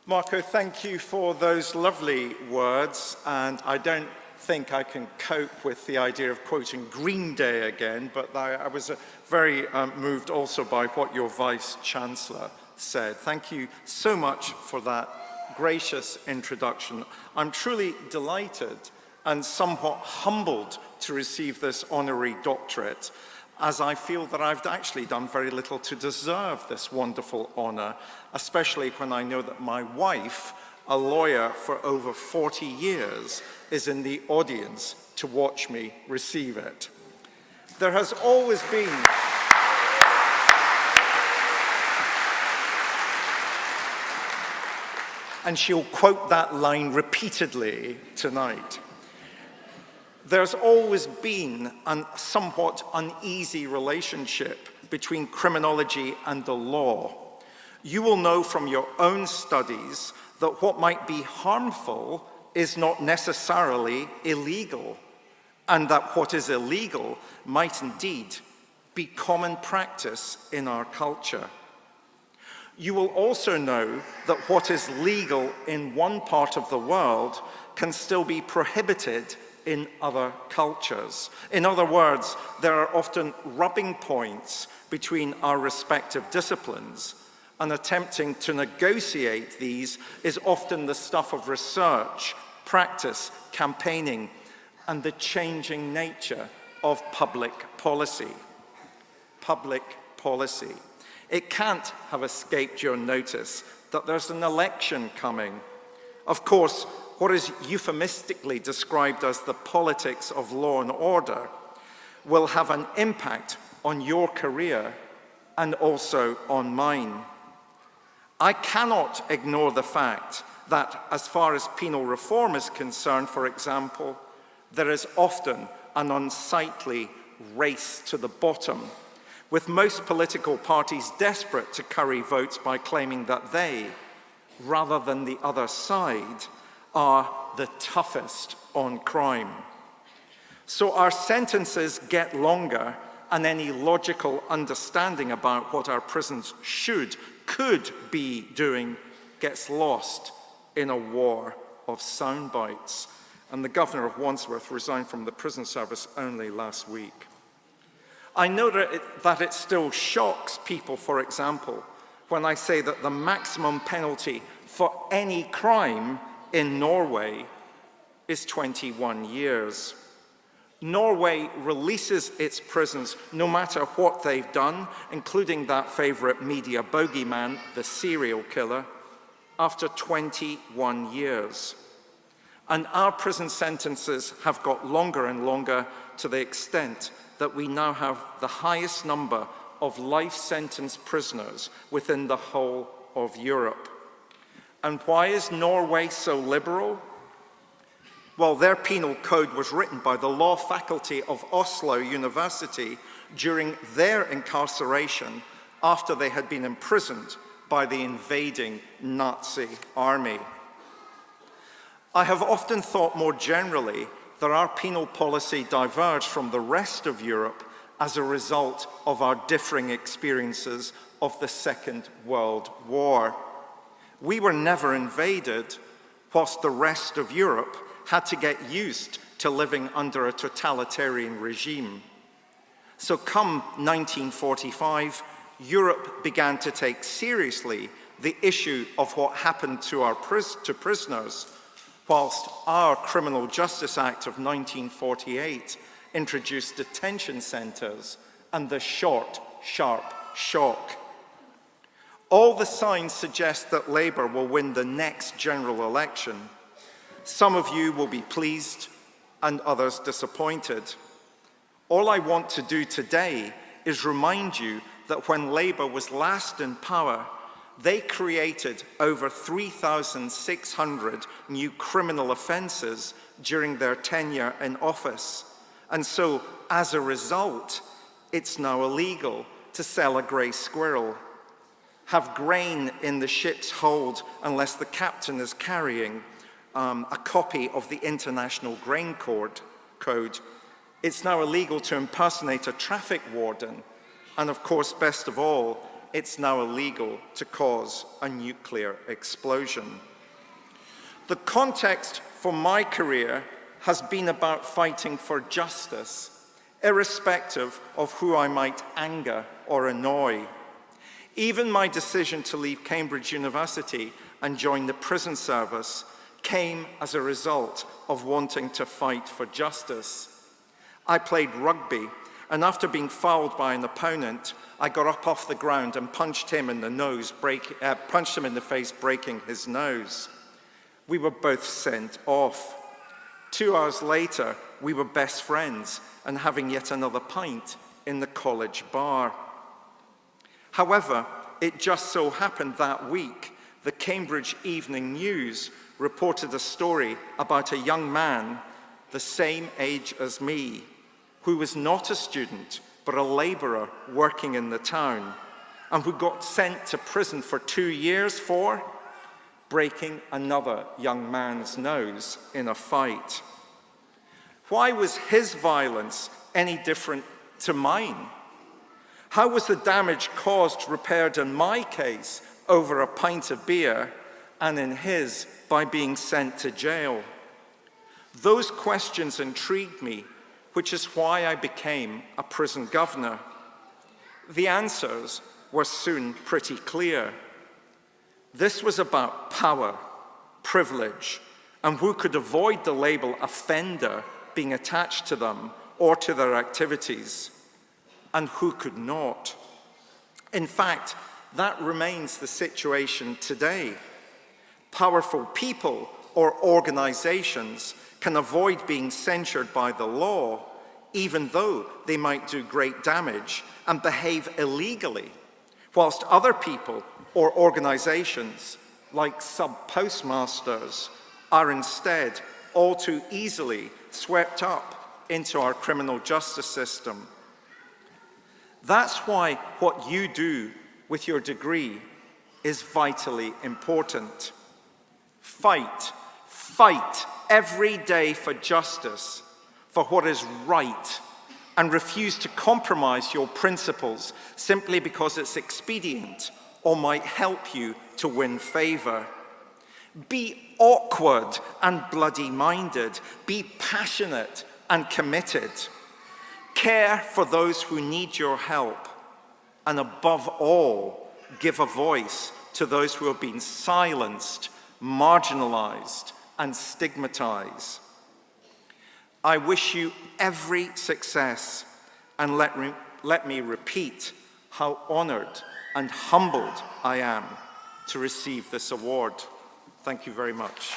Marco, thank you for those lovely words, and I don't think I can cope with the idea of quoting Green Day again, but I was very moved also by what your Vice-Chancellor said. Thank you so much for that gracious introduction. I'm truly delighted and somewhat humbled to receive this honorary doctorate, as I feel that I've actually done very little to deserve this wonderful honor, especially when I know that my wife, a lawyer for over 40 years, is in the audience to watch me receive it. There has always been and she'll quote that line repeatedly tonight. There's always been a somewhat uneasy relationship between criminology and the law. You will know from your own studies that what might be harmful is not necessarily illegal, and that what is illegal might indeed be common practice in our culture. You will also know that what is legal in one part of the world can still be prohibited in other cultures. In other words, there are often rubbing points between our respective disciplines, and attempting to negotiate these is often the stuff of research, practice, campaigning, and the changing nature of public policy. Public policy. It can't have escaped your notice that there's an election coming. Of course, what is euphemistically described as the politics of law and order will have an impact on your career and also on mine. I cannot ignore the fact that as far as penal reform is concerned, for example, there is often an unsightly race to the bottom, with most political parties desperate to curry votes by claiming that they, rather than the other side, are the toughest on crime. So our sentences get longer, and any logical understanding about what our prisons could be doing gets lost in a war of sound bites. And the governor of Wandsworth resigned from the prison service only last week. I know that it still shocks people, for example, when I say that the maximum penalty for any crime in Norway is 21 years. Norway releases its prisons no matter what they've done, including that favorite media bogeyman, the serial killer, after 21 years. And our prison sentences have got longer and longer, to the extent that we now have the highest number of life sentence prisoners within the whole of Europe. And why is Norway so liberal? Well, their penal code was written by the law faculty of Oslo University during their incarceration after they had been imprisoned by the invading Nazi army. I have often thought more generally that our penal policy diverged from the rest of Europe as a result of our differing experiences of the Second World War. We were never invaded, whilst the rest of Europe had to get used to living under a totalitarian regime. So come 1945, Europe began to take seriously the issue of what happened to our prisoners, whilst our Criminal Justice Act of 1948 introduced detention centres and the short, sharp shock. All the signs suggest that Labour will win the next general election. Some of you will be pleased and others disappointed. All I want to do today is remind you that when Labour was last in power, they created over 3,600 new criminal offences during their tenure in office. And so, as a result, it's now illegal to sell a grey squirrel, have grain in the ship's hold unless the captain is carrying a copy of the International Grain Code. It's now illegal to impersonate a traffic warden. And of course, best of all, it's now illegal to cause a nuclear explosion. The context for my career has been about fighting for justice, irrespective of who I might anger or annoy. Even my decision to leave Cambridge University and join the prison service came as a result of wanting to fight for justice. I played rugby, and after being fouled by an opponent, I got up off the ground and punched him in the face, breaking his nose. We were both sent off. 2 hours later, we were best friends and having yet another pint in the college bar. However, it just so happened that week, the Cambridge Evening News reported a story about a young man the same age as me, who was not a student, but a laborer working in the town, and who got sent to prison for 2 years for breaking another young man's nose in a fight. Why was his violence any different to mine? How was the damage caused repaired in my case over a pint of beer, and in his by being sent to jail? Those questions intrigued me, which is why I became a prison governor. The answers were soon pretty clear. This was about power, privilege, and who could avoid the label offender being attached to them or to their activities, and who could not. In fact, that remains the situation today. Powerful people or organizations can avoid being censured by the law, even though they might do great damage and behave illegally, whilst other people or organizations, like sub-postmasters, are instead all too easily swept up into our criminal justice system. That's why what you do with your degree is vitally important. Fight every day for justice, for what is right, and refuse to compromise your principles simply because it's expedient or might help you to win favor. Be awkward and bloody-minded. Be passionate and committed. Care for those who need your help. And above all, give a voice to those who have been silenced, marginalized, and stigmatized. I wish you every success, and let me repeat how honored and humbled I am to receive this award. Thank you very much.